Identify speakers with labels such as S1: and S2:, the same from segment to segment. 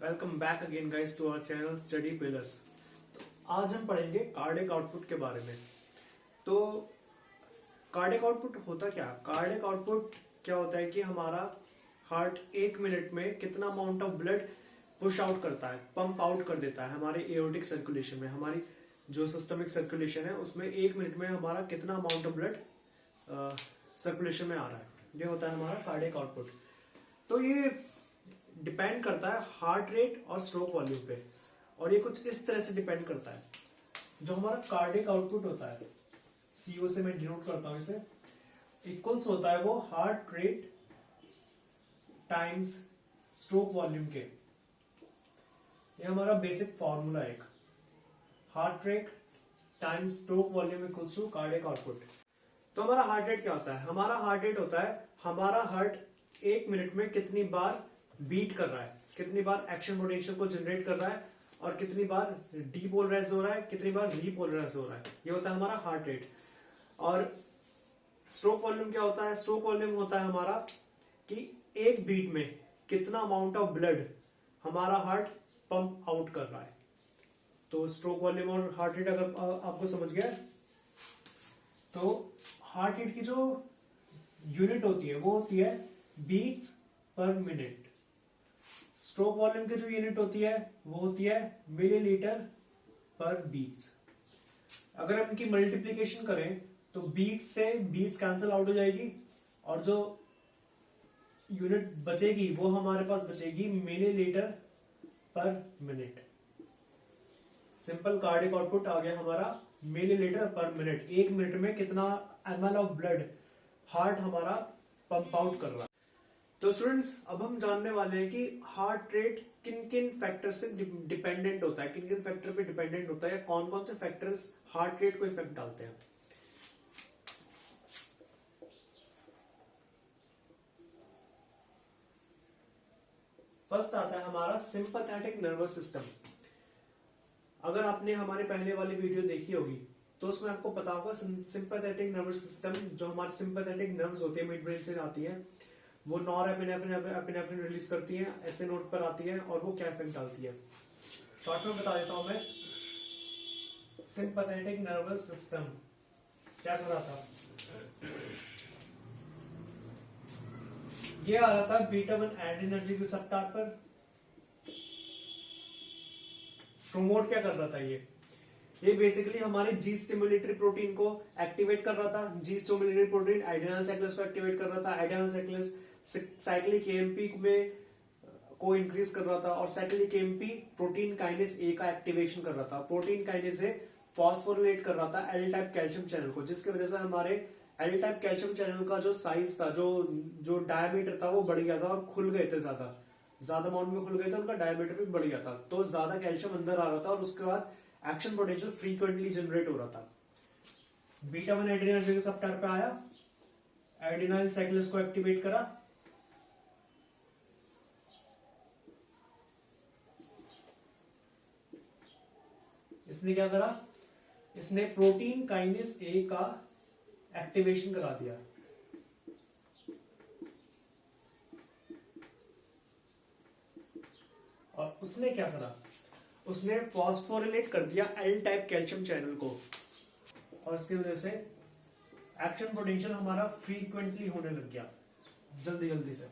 S1: Welcome back again guys to our channel Study Pillars. आज हम पढ़ेंगे कार्डियक आउटपुट के बारे में। तो कार्डियक आउटपुट होता क्या? कार्डियक आउटपुट क्या होता है कि हमारा हार्ट 1 मिनट में कितना amount of blood push out करता है, पंप आउट कर देता है हमारे एओर्टिक सर्कुलेशन में। हमारी जो सिस्टमिक सर्कुलेशन है उसमें 1 मिनट में हमारा कितना अमाउंट ऑफ ब्लड सर्कुलेशन में आ रहा है, ये होता है हमारा कार्डियक आउटपुट। तो ये डिपेंड करता है हार्ट रेट और स्ट्रोक वॉल्यूम पे, और ये कुछ इस तरह से डिपेंड करता है। जो हमारा कार्डियक आउटपुट होता है, सीओ से मैं डिनोट करता हूं इसे, इक्वल्स होता है वो heart rate times stroke volume के। ये हमारा बेसिक फॉर्मूला है, एक heart rate times stroke volume equals to cardiac output. तो हमारा हार्ट रेट क्या होता है? हमारा हार्ट रेट होता है हमारा हार्ट 1 मिनट में कितनी बार बीट कर रहा है, कितनी बार एक्शन पोटेंशियल को जनरेट कर रहा है, और कितनी बार डीपोलराइज हो रहा है, कितनी बार रीपोलराइज हो रहा है। ये होता है हमारा हार्ट रेट। और स्ट्रोक वॉल्यूम क्या होता है? स्ट्रोक वॉल्यूम होता है हमारा कि एक बीट में कितना अमाउंट ऑफ ब्लड हमारा हार्ट पंप आउट कर रहा है। तो स्ट्रोक वॉल्यूम और हार्ट रेट अगर आपको समझ गया, तो हार्ट रेट की जो यूनिट होती है वो होती है beats per minute. Stroke volume की जो यूनिट होती है वो होती है मिलीलीटर पर बीट्स। अगर हम इनकी मल्टीप्लीकेशन करें तो बीट्स से बीट्स कैंसिल आउट हो जाएगी, और जो यूनिट बचेगी वो हमारे पास बचेगी मिलीलीटर पर मिनट। सिंपल कार्डियक आउटपुट आ गया हमारा मिलीलीटर पर मिनट। 1 मिनट में कितना ml ऑफ ब्लड हार्ट हमारा पंप आउट कर रहा है। तो स्टूडेंट्स, अब हम जानने वाले हैं कि हार्ट रेट किन किन फैक्टर से डिपेंडेंट होता है, किन किन फैक्टर पे डिपेंडेंट होता है, कौन कौन से फैक्टर्स हार्ट रेट को इफेक्ट डालते हैं। फर्स्ट आता है हमारा सिंपैथेटिक नर्वस सिस्टम। अगर आपने हमारे पहले वाली वीडियो देखी होगी तो उसमें आपको पता होगा सिंपैथेटिक नर्वस सिस्टम, जो हमारे सिंपैथेटिक नर्व्स होते हैं मिड ब्रेन से आती है, वो नॉरएपिनेफ्रिन रिलीज करती है, ऐसे नोट पर आती है, और वो क्या इफेक्ट डालती है। शॉर्ट में बता देता हूं मैं। सिंपैथेटिक नर्वस सिस्टम क्या कर रहा था? ये आ रहा था बीटा 1 एड्रेनर्जिक रिसेप्टर पर। प्रोमोट क्या कर रहा था? ये बेसिकली हमारे जी स्टिमुलेटरी प्रोटीन को एक्टिवेट कर रहा था। जी स्टिमुलेटरी प्रोटीन एड्रेनल साइक्लस को एक्टिवेट कर रहा था। एड्रेनल साइक्लस साइक्लिक एएमपी में को इंक्रीज कर रहा था, और साइक्लिक एएमपी प्रोटीन काइनेस ए का एक्टिवेशन कर रहा था। प्रोटीन काइनेस ए फॉस्फोरिलेट कर रहा था एल टाइप कैल्शियम चैनल को, जिसकी वजह से हमारे एल टाइप कैल्शियम चैनल का जो साइज था, जो डायमीटर था, वो बढ़ गया था और खुल गए थे, ज्यादा अमाउंट में खुल गए थे, उनका डायमीटर भी बढ़ गया था। तो ज्यादा कैल्शियम अंदर आ रहा था, और उसके बाद एक्शन पोटेंशियल फ्रीक्वेंटली जनरेट हो रहा था। बीटा 1 एड्रेनर्जिक रिसेप्टर पे आया, एड्रेनल साइक्लस को एक्टिवेट करा, इसने क्या करा? इसने प्रोटीन काइनेस ए का एक्टिवेशन करा दिया। और उसने क्या करा? उसने फॉस्फोरिलेट कर दिया एल टाइप कैल्शियम चैनल को, और इसकी वजह से एक्शन पोटेंशियल हमारा फ्रीक्वेंटली होने लग गया, जल्दी से।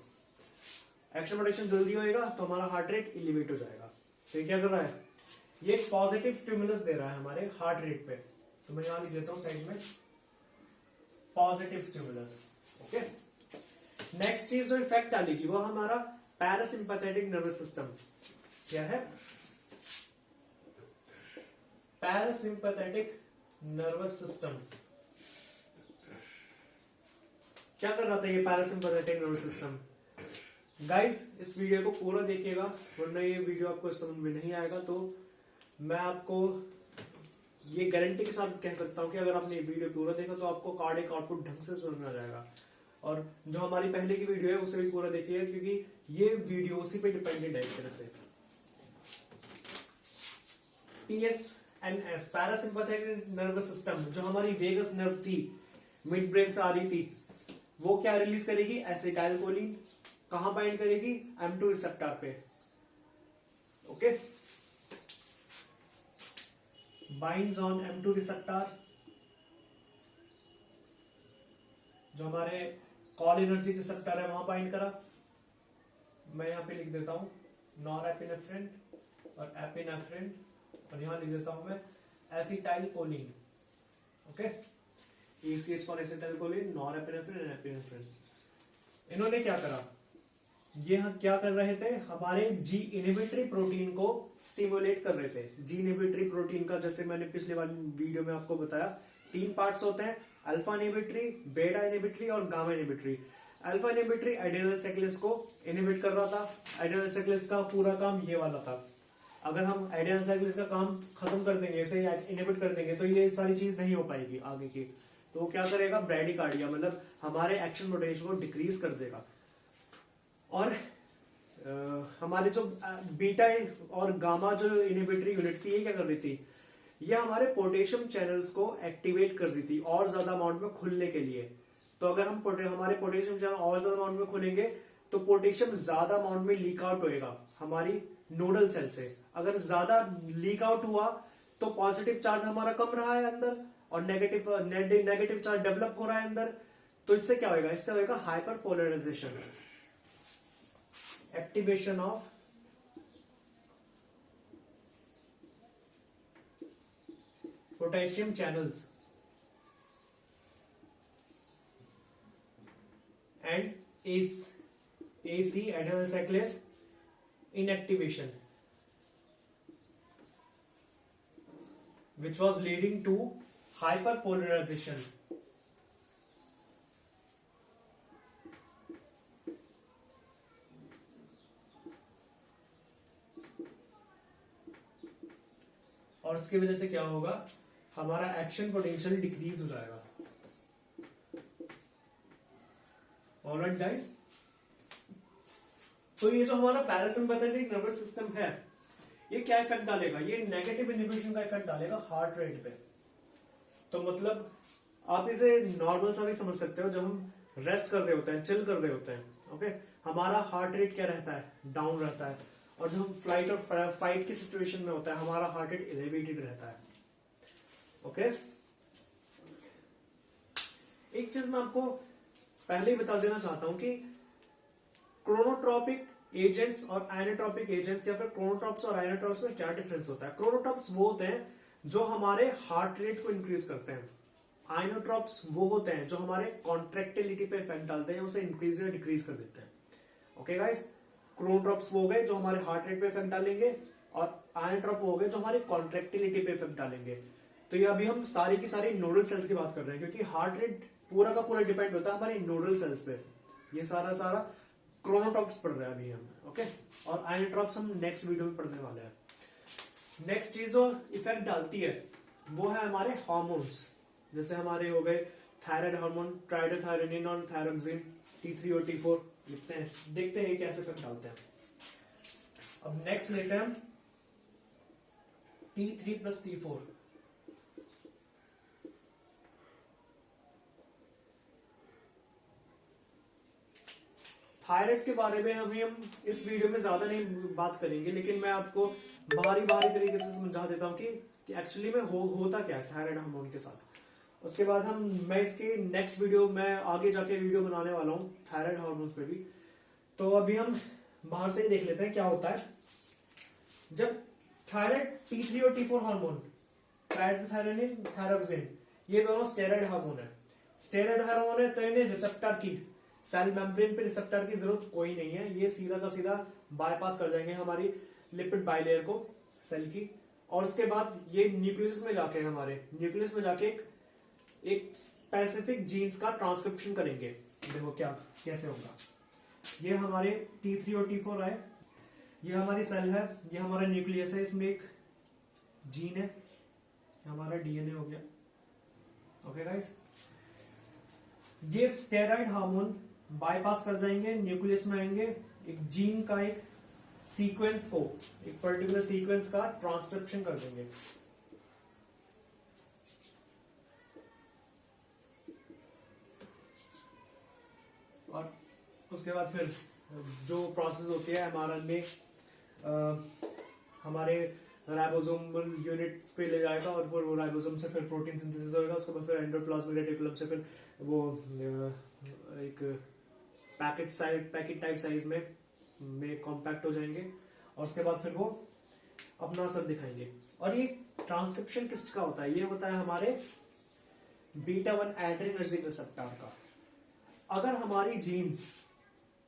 S1: एक्शन पोटेंशियल जल्दी होएगा तो हमारा हार्ट रेट एलिवेट हो जाएगा। तो ये क्या कर रहा है? ये पॉजिटिव स्टिमुलस दे रहा है हमारे हार्ट रेट पे। तो मैं यहां लिख देता हूं साइड में, पॉजिटिव स्टिमुलस। ओके, नेक्स्ट चीज जो इफेक्ट डालेगी वो हमारा पैरासिम्पैथेटिक नर्वस सिस्टम। क्या है? पैरासिम्पैथेटिक नर्वस सिस्टम क्या कर रहा था ये पैरासिम्पैथेटिक नर्वस सिस्टम? गाइस, इस वीडियो को पूरा देखिएगा, वरना ये वीडियो आपको समझ में नहीं आएगा। तो मैं आपको ये गारंटी के साथ कह सकता हूं कि अगर आपने ये वीडियो पूरा देखा तो आपको कार्डियक आउटपुट ढंग से समझ में आ जाएगा। और जो हमारी पहले की वीडियो है उसे भी पूरा देखिएगा, क्योंकि ये वीडियो उसी पे डिपेंडेंट है एक तरह से। PSNS पैरासिम्पैथेटिक नर्वस सिस्टम, जो हमारी वेगस नर्व थी, मिड ब्रेन से आ रही थी, वो क्या रिलीज करेगी? एसिटाइलकोलिन। कहां बाइंड करेगी? M2 रिसेप्टर पे। Okay, binds on M2 receptor, जो हमारे कॉल एनर्जी रिसेप्टर है वहां बाइंड करा। मैं यहां पे लिख देता हूं नॉर एपिनेफ्रिन और एपिनेफ्रिन, और यहां लिख देता हूं मैं acetyl choline. Okay, ACH for acetyl choline, nor epinephrine and epinephrine. इन्होंने क्या करा, ये क्या कर रहे थे, हमारे जी इनहिबिटरी प्रोटीन को स्टिमुलेट कर रहे थे। जी इनहिबिटरी प्रोटीन का जैसे मैंने पिछले वाली वीडियो में आपको बताया 3 पार्ट्स होते हैं, अल्फा इनहिबिटरी, बीटा इनहिबिटरी और gamma inhibitory. Alpha inhibitory adrenal साइक्लिस को इनहिबिट कर रहा था। एड्रेनल साइक्लिस का पूरा काम ये वाला था। अगर हम एड्रेनल साइक्लिस का काम खत्म कर देंगे, इसे इनहिबिट कर देंगे, तो ये सारी चीज नहीं हो पाएगी आगे की। तो वो क्या करेगा, ब्रैडिकार्डिया मतलब हमारे एक्शन पोटेंशियल को डिक्रीज कर देगा। और हमारे जो बीटा और गामा जो इनहिबिटरी यूनिट थी, ये क्या कर रही थी, ये हमारे पोटेशियम चैनल्स को एक्टिवेट कर रही थी और ज्यादा अमाउंट में खुलने के लिए। तो अगर हम हमारे पोटेशियम चैनल और ज्यादा अमाउंट में खुलेंगे तो पोटेशियम ज्यादा अमाउंट में लीक आउट होएगा हमारी नोडल सेल से। अगर ज्यादा लीक आउट हुआ तो पॉजिटिव चार्ज हमारा कम रहा है अंदर और नेगेटिव चार्ज डेवलप हो रहा है अंदर। तो इससे क्या होगा, इससे होगा hyperpolarization, activation of potassium channels and AC adrenal cyclase inactivation, which was leading to hyperpolarization. और उसकी वजह से क्या होगा, हमारा एक्शन पोटेंशियल डिक्रीज हो जाएगा। ऑलराइट गाइस, तो ये जो हमारा पैरासिम्पैथेटिक नर्वस सिस्टम है, ये क्या इफेक्ट डालेगा, ये नेगेटिव इनहिबिशन का इफेक्ट डालेगा हार्ट रेट पे। तो मतलब आप इसे नॉर्मल सा भी समझ सकते हो, जब हम रेस्ट कर रहे होते हैं, चिल कर रहे होते हैं, ओके, हमारा हार्ट रेट क्या रहता है, डाउन रहता है। और जब हम फ्लाइट और फाइट की सिचुएशन में होता है, हमारा हार्ट रेट एलिवेटेड रहता है। ओके, एक चीज मैं आपको पहले ही बता देना चाहता हूं कि क्रोनोट्रॉपिक एजेंट्स और आइनोट्रॉपिक एजेंट्स या फिर क्रोनोट्रॉप्स और आइनोट्रॉप्स में क्या डिफरेंस होता है। क्रोनोट्रॉप्स वो होते हैं जो हमारे हार्ट रेट को इंक्रीज करते हैं। आइनोट्रॉप्स वो होते हैं जो हमारे कॉन्ट्रेक्टिलिटी पे इफेक्ट डालते हैं, उसे इंक्रीज या डिक्रीज कर देते हैं। ओके गाइस, क्रोनोट्रॉप्स वो हो गए जो हमारे हार्ट रेट पे इफेक्ट डालेंगे, और आइनोट्रॉप वो हो गए जो हमारी कॉन्ट्रेक्टिलिटी पे इफेक्ट डालेंगे। तो ये अभी हम सारी की सारी नोडल सेल्स की बात कर रहे हैं, क्योंकि हार्ट रेट पूरा का पूरा डिपेंड होता है हमारी नोडल सेल्स पे। ये सारा क्रोनोट्रॉप्स पढ़ रहे हैं अभी हम, ओके, और आइनोट्रॉप्स हम नेक्स्ट वीडियो में पढ़ने वाले हैं। नेक्स्ट चीज जो इफेक्ट डालती है वो है हमारे हार्मोन्स, जैसे हमारे हो गए थायराइड हार्मोन, ट्राइडोथायरोनिन और थायरोक्सिन, T3 और T4 लिखते हैं, देखते हैं कैसे इफेक्ट डालते हैं। अब नेक्स्ट लेते हैं हम T3 प्लस T4। थायराइड के बारे में अभी हम इस वीडियो में ज्यादा नहीं बात करेंगे, लेकिन मैं आपको बारी तरीके से समझा देता हूँ कि एक्चुअली में होता क्या है थायराइड हार्मोन के साथ। उसके बाद मैं इसकी नेक्स्ट वीडियो में आगे जाके वीडियो बनाने वाला हूँ थायराइड हार्मोन्स पे भी। तो अभी हम बाहर से ही देख लेते हैं क्या होता है। जब थायराइड, T3 और T4 हार्मोन, ट्राइडोथायरोनिन, थायरोक्सिन, ये दोनों स्टेरॉइड हार्मोन है। स्टेरॉइड हार्मोन है तो इन्हें रिसेप्टर की, सेल मेम्ब्रेन पे रिसेप्टर की जरूरत कोई नहीं है, ये सीधा का सीधा बाईपास कर जाएंगे हमारी लिपिड बाइलेयर को, सेल की। और उसके बाद ये न्यूक्लियस में जाके न्यूक्लियस में जाके एक स्पेसिफिक जीन्स का ट्रांसक्रिप्शन करेंगे। देखो क्या कैसे होगा। ये हमारे T3 और T4 आए, ये हमारी सेल है, ये हमारा न्यूक्लियस है, इसमें एक जीन है, हमारा DNA हो गया। ओके गाइस, ये स्टेरॉइड हार्मोन बाईपास कर जाएंगे, न्यूक्लियस में आएंगे, एक जीन का एक सीक्वेंस को, एक पर्टिकुलर सीक्वेंस का ट्रांसक्रिप्शन कर देंगे। और उसके बाद फिर जो प्रोसेस होती है mRNA हमारे राइबोसोमल यूनिट पे ले जाएगा और फिर वो राइबोसोम से फिर प्रोटीन सिंथेसिस होगा, उसके बाद फिर एंडोप्लाज्मिक रेटिकुलम से फिर वो एक पैकेट टाइप साइज में कॉम्पैक्ट हो जाएंगे और उसके बाद फिर वो अपना असर दिखाएंगे। और ये ट्रांसक्रिप्शन किसका होता है? ये होता है हमारे बीटा 1 एड्रेनर्जिक रिसेप्टर का। अगर हमारी जीन्स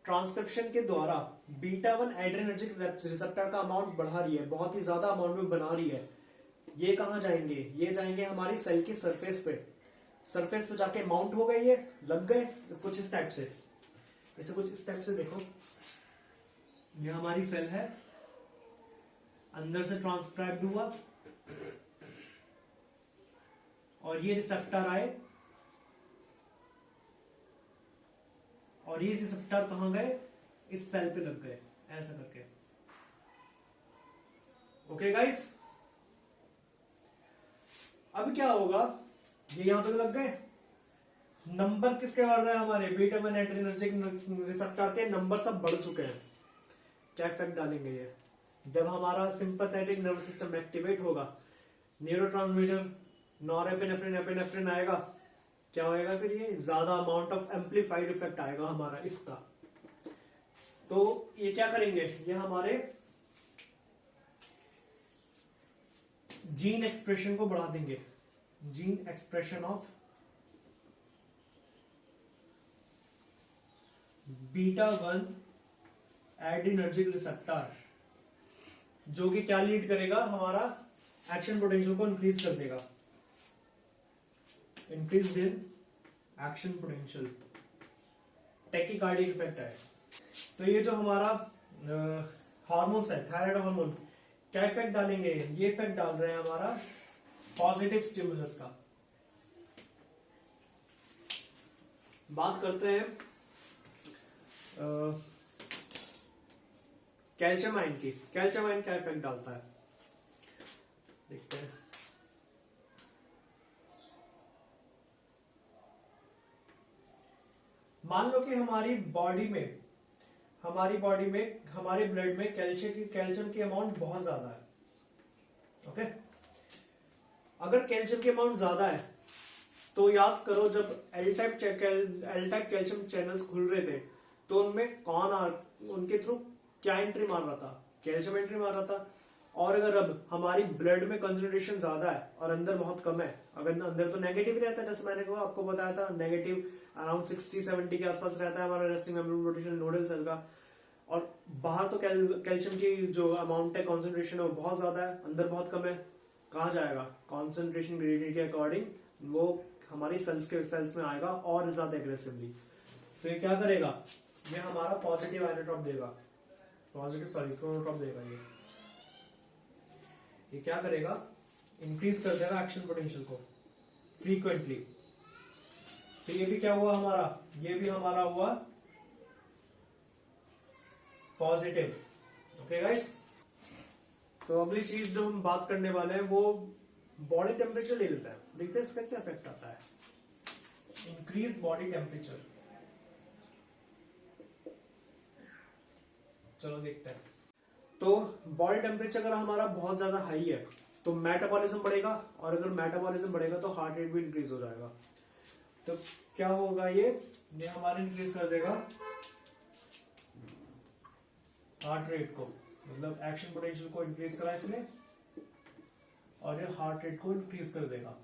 S1: ट्रांसक्रिप्शन के द्वारा बीटा 1 एड्रेनर्जिक रिसेप्टर का अमाउंट बढ़ा रही है, बहुत ही ज्यादा अमाउंट में बना रही है, ये कहां जाएंगे? ये जाएंगे हमारी सेल की सरफेस पे जाके माउंट हो गए, ये लग गए कुछ इस टाइप से। इसे कुछ इस टाइप से देखो, ये हमारी सेल है, अंदर से ट्रांसक्राइब हुआ और ये रिसेप्टर आए और ये रिसेप्टर कहां गए? इस सेल पे लग गए ऐसा करके। ओके गाइस, अब क्या होगा? ये यहां पे लग गए, नंबर किसके बढ़ रहे हैं? हमारे बीटा 1 एड्रेनर्जिक रिसेप्टर के नंबर सब बढ़ चुके हैं। क्या इफेक्ट डालेंगे ये? जब हमारा सिंपैथेटिक नर्वस सिस्टम एक्टिवेट होगा, न्यूरोट्रांसमीटर नॉरएपिनेफ्रिन एपिनेफ्रिन आएगा, क्या होएगा? फिर ये ज्यादा अमाउंट ऑफ एम्पलीफाइड इफेक्ट आएगा हमारा इसका। तो ये क्या करेंगे? ये हमारे जीन एक्सप्रेशन को बढ़ा देंगे, gene expression of beta 1 adrenergic receptor, जो कि क्या लीड करेगा? हमारा एक्शन पोटेंशियल को इंक्रीज कर देगा। Increase in action potential, टैकीकार्डिक effect है। तो ये जो हमारा हार्मोन्स है, थायराइड हार्मोन, क्या इफेक्ट डालेंगे? ये इफेक्ट डाल रहे हैं हमारा पॉजिटिव स्टिमुलस का। बात करते हैं कैल्शियम आयन की। कैल्शियम आयन क्या इफेक्ट डालता है देखते हैं। मान लो कि हमारी बॉडी में हमारे ब्लड में कैल्शियम की अमाउंट बहुत ज्यादा है। ओके, अगर कैल्शियम की अमाउंट ज्यादा है तो याद करो, जब एल टाइप कैल्शियम चैनल्स खुल रहे थे तो उनमें उनके थ्रू क्या एंट्री मार रहा था? कैल्शियम एंट्री मार रहा था। और अगर अब हमारी ब्लड में कंसंट्रेशन ज्यादा है और अंदर बहुत कम है, अगर अंदर तो नेगेटिव रहता है, जैसे मैंने आपको बताया था, नेगेटिव अराउंड 60-70 के आसपास रहता है हमारा resting membrane potential nodal cell का, और बाहर तो कैल्शियम की जो अमाउंट है, कॉन्सेंट्रेशन है, वो बहुत ज्यादा है, अंदर बहुत कम है। कहाँ जाएगा? कॉन्सेंट्रेशन ग्रेडियंट के अकॉर्डिंग वो हमारी सेल्स में आएगा और ज्यादा एग्रेसिवली। तो ये क्या करेगा? ये हमारा पॉजिटिव आइनोट्रॉप देगा, क्रोनोट्रॉप देगा। ये क्या करेगा? इंक्रीज कर देगा एक्शन पोटेंशियल को फ्रीक्वेंटली। तो ये भी क्या हुआ हमारा? ये भी हमारा हुआ पॉजिटिव। ओके गाइस, तो अगली चीज जो हम बात करने वाले हैं वो बॉडी टेम्परेचर ले लेता है। देखते हैं इसका क्या इफेक्ट आता है। इंक्रीज बॉडी टेम्परेचर, चलो देखते हैं। तो बॉडी टेम्परेचर अगर हमारा बहुत ज्यादा हाई है तो मेटाबॉलिज्म बढ़ेगा, और अगर मेटाबॉलिज्म बढ़ेगा तो हार्ट रेट भी इंक्रीज हो जाएगा। तो क्या होगा? ये हमारे इंक्रीज कर देगा हार्ट रेट को, मतलब एक्शन पोटेंशियल को इंक्रीज करा इसने, और ये हार्ट रेट को इंक्रीज कर देगा।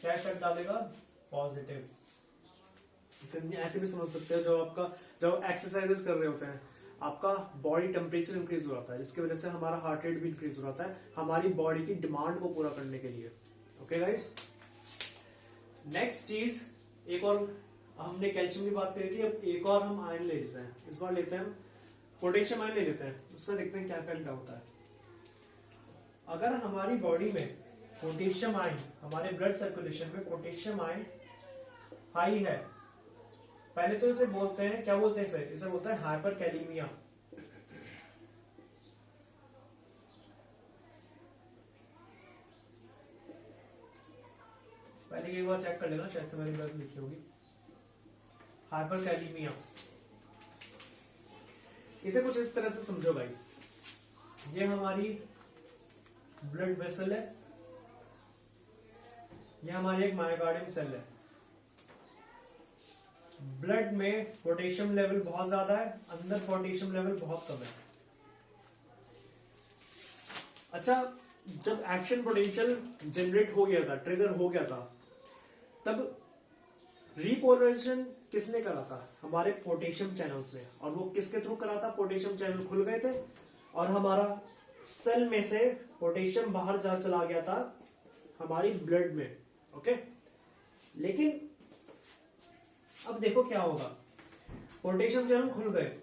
S1: क्या इफेक्ट डालेगा? पॉजिटिव। इसे ऐसे भी समझ सकते हो, जब एक्सरसाइजेस कर रहे होते हैं आपका बॉडी टेम्परेचर इंक्रीज हो जाता है, जिसकी वजह से हमारा हार्ट रेट भी इंक्रीज हो जाता है, हमारी बॉडी की डिमांड को पूरा करने के लिए। ओके गाइस, नेक्स्ट चीज, एक और हमने कैल्शियम की बात करी थी, अब एक और हम आयन ले लेते हैं। इस बार लेते हैं पोटेशियम आयन ले लेते हैं, उसका देखते हैं क्या इफेक्ट होता है। अगर हमारी बॉडी में पोटेशियम आयन, हमारे ब्लड सर्कुलेशन में पोटेशियम आयन हाई है, पहले तो इसे बोलते हैं, क्या बोलते हैं इसे बोलते हैं हाइपर कैलीमिया। पहले एक बार चेक कर लेना, शायद से मैंने गलत लिखी होगी। हाइपर कैलीमिया, इसे कुछ इस तरह से समझो गाइस। ये हमारी ब्लड वेसल है, ये हमारी एक मायोकार्डियम सेल है। ब्लड में पोटेशियम लेवल बहुत ज्यादा है, अंदर पोटेशियम लेवल बहुत कम है। अच्छा, जब एक्शन पोटेंशियल जनरेट हो गया था, ट्रिगर हो गया था, तब रीपोलराइजेशन किसने करा था? हमारे पोटेशियम चैनल्स ने। और वो किसके थ्रू करा था? पोटेशियम चैनल खुल गए थे और हमारा सेल में से पोटेशियम बाहर जा चला गया था हमारी ब्लड में। ओके, लेकिन अब देखो क्या होगा। पोटेशियम चैनल खुल गए,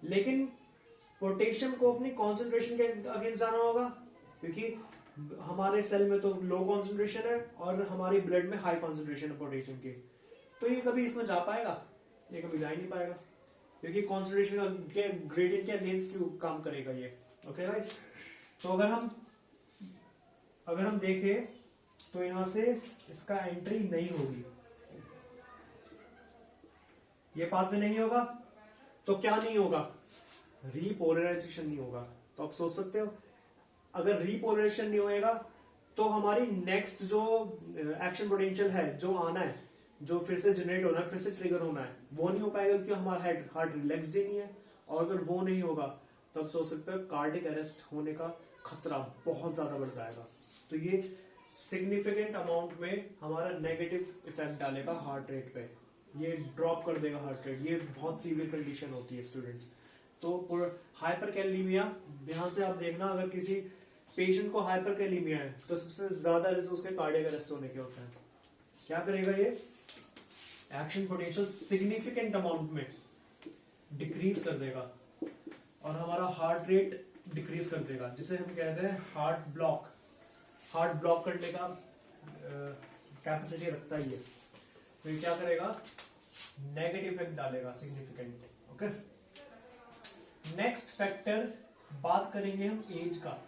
S1: लेकिन पोटेशियम को अपनी कॉन्सेंट्रेशन के अगेंस्ट जाना होगा, क्योंकि हमारे सेल में तो लो कॉन्सेंट्रेशन है और हमारी ब्लड में हाई कॉन्सेंट्रेशन है पोटेशियम की। तो ये कभी इसमें जा पाएगा? ये कभी जा ही नहीं पाएगा, क्योंकि कॉन्सेंट्रेशन के ग्रेडियंट के अगेंस्ट क्यों काम करेगा ये। ओके गाइस, तो अगर हम देखें तो यहां से इसका एंट्री नहीं होगी, ये पाथवे नहीं होगा, तो क्या नहीं होगा? रीपोलराइजेशन नहीं होगा। तो आप सोच सकते हो, अगर रीपोलराइजेशन नहीं होएगा तो हमारी नेक्स्ट जो एक्शन पोटेंशियल है, जो आना है, जो फिर से जनरेट होना है, फिर से ट्रिगर होना है, वो नहीं हो पाएगा, क्योंकि हमारा हार्ट रिलैक्स्ड ही नहीं है। और अगर वो नहीं होगा तो आप सोच सकते हो कार्डियक अरेस्ट होने का खतरा बहुत ज्यादा बढ़ जाएगा। तो ये सिग्निफिकेंट अमाउंट में हमारा नेगेटिव इफेक्ट डालेगा हार्ट रेट पे, ये ड्रॉप कर देगा हार्ट रेट। ये बहुत सीवियर कंडीशन होती है स्टूडेंट्स। तो हाइपरकैलेमिया, ध्यान से आप देखना, अगर किसी पेशेंट को हाइपरकैलेमिया है तो सबसे ज्यादा रिस्क उसके कार्डियक अरेस्ट होने के होता है। क्या करेगा ये? एक्शन पोटेंशियल सिग्निफिकेंट अमाउंट में डिक्रीज कर देगा और हमारा हार्ट रेट डिक्रीज कर देगा, जिसे हम कहते हैं हार्ट ब्लॉक। हार्ट ब्लॉक करने का कैपेसिटी रखता ही है। तो ये क्या करेगा? नेगेटिव इफेक्ट डालेगा सिग्निफिकेंट। ओके, नेक्स्ट फैक्टर बात करेंगे हम एज का।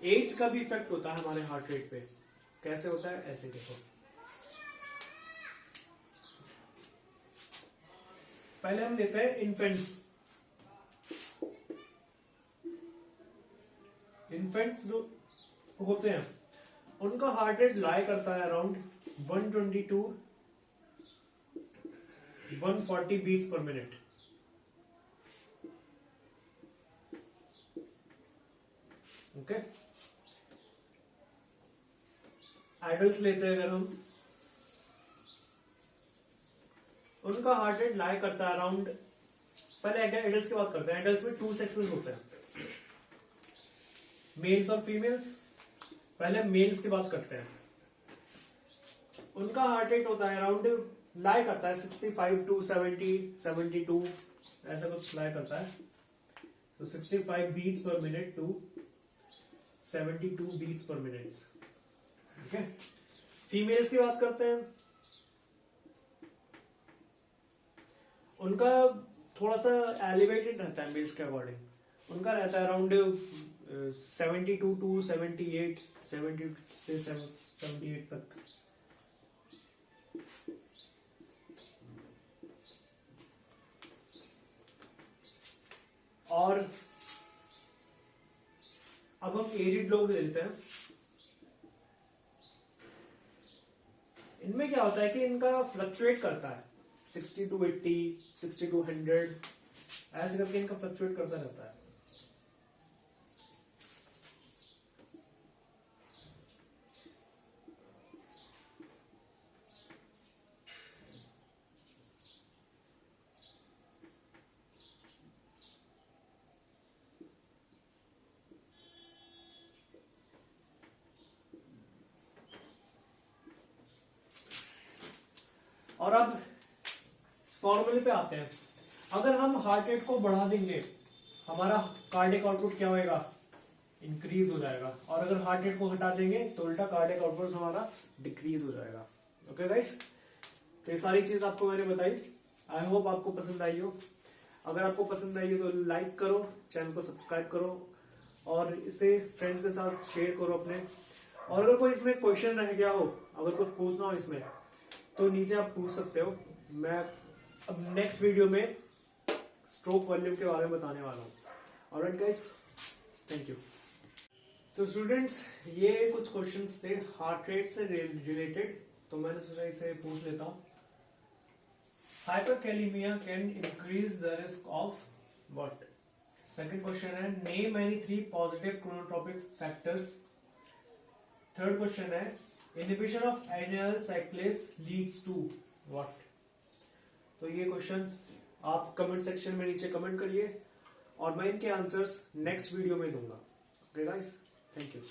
S1: एज का भी इफेक्ट होता है हमारे हार्ट रेट पे। कैसे होता है? ऐसे देखो, पहले हम लेते हैं इन्फेंट्स। इन्फेंट्स जो होते हैं उनका हार्ट रेट लाई करता है around 122 140 beats per minute. Okay, adults लेते हैं अगर हम, उनका हार्ट रेट लाई करता है अराउंड, पहले एडल्ट्स की बात करते हैं। एडल्ट्स में 2 सेक्सेस होते हैं, मेल्स और फीमेल्स। पहले मेल्स की बात करते हैं। उनका हार्ट रेट होता है अराउंड, लाई करता है 65 टू 70 72, ऐसा कुछ लाई करता है। तो 65 beats per minute to 72 beats per minute. Okay, females की बात करते हैं। उनका थोड़ा सा एलिवेटेड रहता है मेल्स के अकॉर्डिंग। उनका रहता है अराउंड 72 टू 78, 70 से 78 तक। और अब हम एजिड लोग ले लेते हैं। इनमें क्या होता है कि इनका फ्लक्चुएट करता है 60 टू 80, 60 टू 100, ऐसे करके इनका फ्लक्चुएट करता रहता है। और अब फॉर्मूले पे आते हैं। अगर हम हार्ट रेट को बढ़ा देंगे, हमारा कार्डियक आउटपुट क्या होएगा? इंक्रीज हो जाएगा। और अगर हार्ट रेट को हटा देंगे तो उल्टा कार्डियक आउटपुट हमारा डिक्रीज हो जाएगा। ओके गाइस, तो ये सारी चीज आपको मैंने बताई। आई होप आपको पसंद आई हो। अगर आपको पसंद आई हो तो लाइक करो, चैनल को सब्सक्राइब करो और इसे फ्रेंड्स के साथ शेयर करो अपने। और अगर कोई इसमें क्वेश्चन रह गया हो, अगर कुछ पूछना हो इसमें, तो नीचे आप पूछ सकते हो। मैं अब नेक्स्ट वीडियो में स्ट्रोक वॉल्यूम के बारे में बताने वाला हूँ। Alright guys, thank you. तो स्टूडेंट्स, ये कुछ क्वेश्चंस थे हार्ट रेट से रिलेटेड, तो मैंने सोचा इसे पूछ लेता हूँ। Hyperkalaemia can increase the risk of what? Second question है name any 3 positive chronotropic factors. Third question है inhibition of adenylyl cyclase leads to what? तो ये क्वेश्चंस आप कमेंट सेक्शन में नीचे कमेंट करिए और मैं इनके आंसर्स नेक्स्ट वीडियो में दूंगा। Okay guys, thank you.